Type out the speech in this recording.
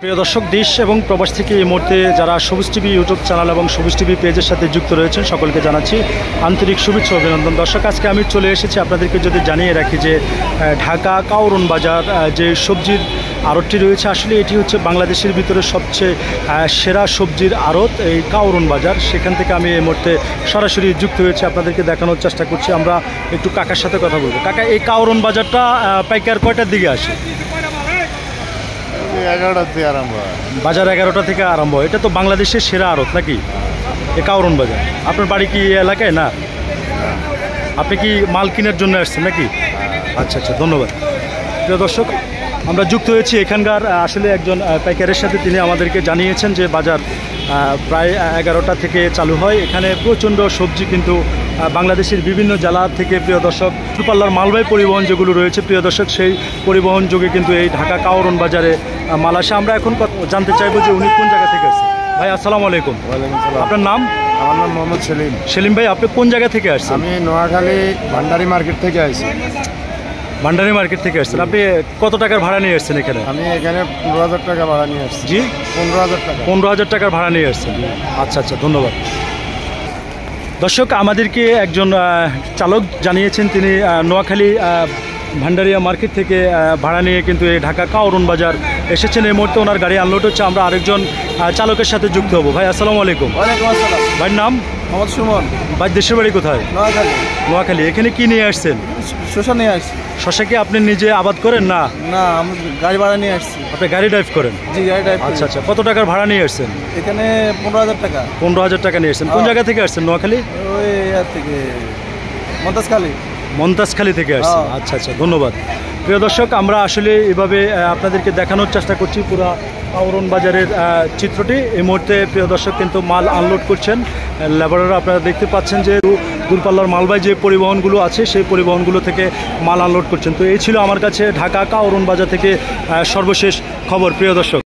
প্রিয় দর্শক, দেশ এবং প্রবাস থেকে এই মুহূর্তে যারা সবুজ টিভি ইউটিউব চ্যানেল এবং সবুজ টিভি পেজের সাথে যুক্ত রয়েছেন সকলকে জানাচ্ছি আন্তরিক শুভেচ্ছা অভিনন্দন। দর্শক, আজকে আমি চলে এসেছি আপনাদেরকে যদি জানিয়ে রাখি যে ঢাকা কাউরন বাজার যে সবজির আড়তটি রয়েছে, আসলে এটি হচ্ছে বাংলাদেশের ভিতরে সবচেয়ে সেরা সবজির আড়ত এই কাউরন বাজার। সেখান থেকে আমি এই মুহূর্তে সরাসরি যুক্ত হয়েছি, আপনাদেরকে দেখানোর চেষ্টা করছি। আমরা একটু কাকার সাথে কথা বলবো। কাকা, এই কাউরন বাজারটা পাইকার কয়টার দিকে আসে? 11টা থেকে আরম্ভ হয়। বাজার 11টা থেকে আরম্ভ হয়। এটা তো বাংলাদেশের সেরা আড়ত নাকি এই কাউরন বাজার? আপনার বাড়ি কি এই এলাকায়? না, আপনি কি মাল কেনার জন্য আসছেন নাকি? আচ্ছা আচ্ছা, ধন্যবাদ। প্রিয় দর্শক, আমরা যুক্ত হয়েছি এখানকার আসলে একজন পাইকারের সাথে। তিনি আমাদেরকে জানিয়েছেন যে বাজার প্রায় 11টা থেকে চালু হয়। এখানে প্রচণ্ড সবজি কিন্তু বাংলাদেশের বিভিন্ন জেলা থেকে, প্রিয় দর্শক, দূরপাল্লার মালবাহী পরিবহন যেগুলো রয়েছে, প্রিয় দর্শক, সেই পরিবহন যোগে কিন্তু এই ঢাকা কাউরন বাজারে মাল আসে। আমরা এখন জানতে চাইবো যে উনি কোন জায়গা থেকে আসছেন। ভাই, আসসালামু আলাইকুম। ওয়ালাইকুম আসসালাম। আপনার নাম? আমার নাম মোহাম্মদ সেলিম। সেলিম ভাই, আপনি কোন জায়গা থেকে আসছেন? আমি নোয়াখালী ভান্ডারি মার্কেট থেকে আসছি। ভান্ডারি মার্কেট থেকে আসছেন। আপনি কত টাকার ভাড়া নিয়ে আসছেন এখানে? আমি এখানে 15,000 টাকা ভাড়া নিয়ে আসছি। জি, 15,000 টাকা। 15,000 টাকার ভাড়া নিয়ে আসছেন। আচ্ছা আচ্ছা, ধন্যবাদ। দর্শক, আমাদেরকে একজন চালক জানিয়েছেন তিনি নোয়াখালী ভান্ডারিয়া মার্কেট থেকে ভাড়া নিয়ে কিন্তু এই ঢাকা কাউরন বাজার এসেছেন। এই মুহূর্তে ওনার গাড়ি আনলোড হচ্ছে। আমরা আরেকজন চালকের সাথে যুক্ত হব। ভাই, আসসালামু আলাইকুম। ওয়ালাইকুম আসসালাম। ভাইয়ের নাম? মোহাম্মদ সুমন। ভাই, দেশের বাড়ি কোথায়? নোয়াখালী। নোয়াখালী। এখানে কি নিয়ে আসছেন? শসা নিয়ে আসছি। শসা কি আপনি নিজে আবাদ করেন? না, না, আমি গাড়ি ভাড়া নিয়ে আসছি। আপনি গাড়ি ড্রাইভ করেন? জি, গাড়ি ড্রাইভ। আচ্ছা আচ্ছা, কত টাকার ভাড়া নিয়ে আসছেন? এখানে 15,000 টাকা। 15,000 টাকা নিয়ে আসছেন। কোন জায়গা থেকে আসছেন? নোয়াখালী? ওই ইয়ার থেকে মন্তাজখালী। মন্তাজখালী থেকে আসছেন। আচ্ছা আচ্ছা, ধন্যবাদ। প্রিয় দর্শক, আমরা আসলে এভাবে আপনাদেরকে দেখানোর চেষ্টা করছি পুরো কাউরন বাজারের চিত্রটি। এই মুহূর্তে প্রিয় দর্শক কিন্তু মাল আনলোড করছেন লেবাররা। আপনারা দেখতে পাচ্ছেন যে দূরপাল্লার মালবাহী যে পরিবহনগুলো আছে সেই পরিবহনগুলো থেকে মাল আনলোড করছেন। তো এই ছিল আমার কাছে ঢাকা কাউরন বাজার থেকে সর্বশেষ খবর। প্রিয় দর্শক।